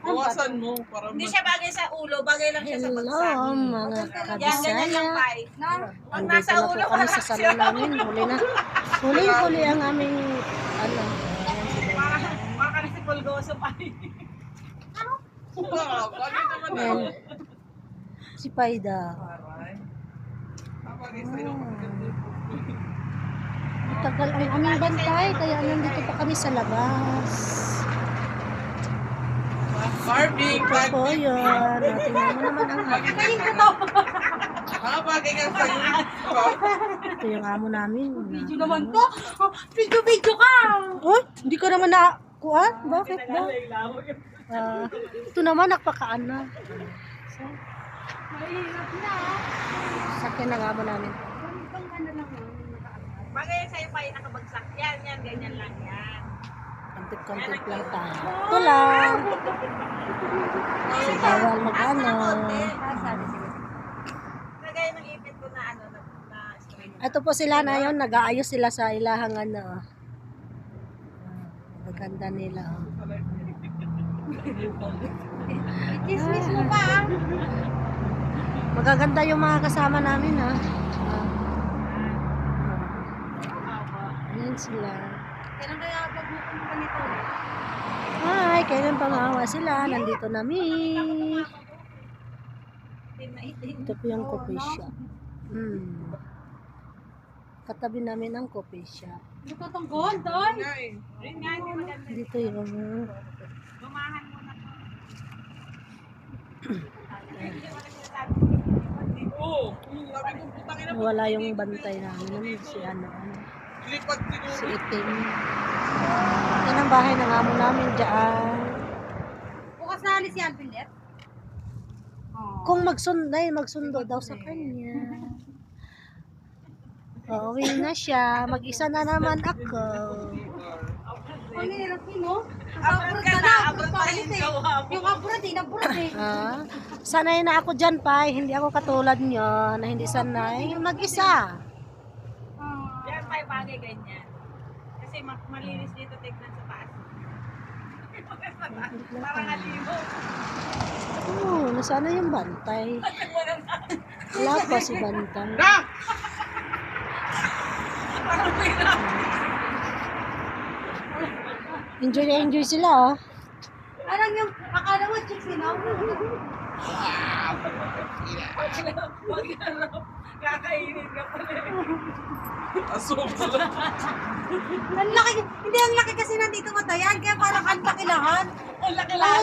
Bawasan mo para Hindi siya bagay sa ulo, bagay lang siya sa Hello bagsak. mga Yan, ganyan lang, kabisaya. Pai. Pag Andito nasa na po ulo, kami sa parang salon namin. Huli na. Huli ang aming ano. Baka na si Pulgoso, Pai. Bagay naman na. Ayan. Si Paida. Bagay sa'yo. Tagal ang aming bantay, kaya nandito pa kami sa labas. Barbie, Ito po yun. Tingnan mo naman ang bagay ka sa'yo. ito yung amo namin. Video naman to. Video ka. Oh, hindi ka naman nakuha? Bakit ba? Ito naman, nakpakaan na. So, Mahirap na. sakyan ng amo namin. Bagay sa'yo, Pai, nakabagsak. Yan, ganyan lang yan. Kontit-kontit lang tayo. Ito lang. Kasi bawal mag-ano. Nagaya ng ipit ko na string. Ito po sila na yun, nag-aayos sila sa ilahang ano. Maganda nila. Kismis mo pa. Magaganda yung mga kasama namin ha. Ayan sila. Kailan kaya pagbukan pa nito? Hi, kailan pangawa sila? Nandito na mi. Ito po yung coffee shop. Katabi namin ang coffee shop. Ito itong gold, doon. Rin nga, hindi maganda. Dito yung Gumahan mo na to. Oo. Sabi ko, putangin na. wala yung bantay namin. Si ano. Lipat Si siguro. Itim. Ito ang bahay ng amo namin dyan. Bukas na alis yan, Pilet. Kung magsundo daw sa kanya. Uuwi na siya. Mag-isa na naman ako. Ang hirap yun, no? Abroad ka na, abroad pa rin yung abroad eh. Sanay na ako dyan, Pai. Hindi ako katulad nyo na hindi sanay. Mag-isa. Yan, Pai, bagay ganyan. Kasi malinis dito, tignan sa taas. Parang alibo. Oo, nasana yung bantay. Wala pa si bantay. Na! Enjoy na enjoy sila, oh. Parang yung, akala mo, chicks, no? Kakainin ka pala. Asok pala. Ang laki, hindi ang laki kasi nandito matayan, kaya parang ang laki lahat. Ang laki lahat.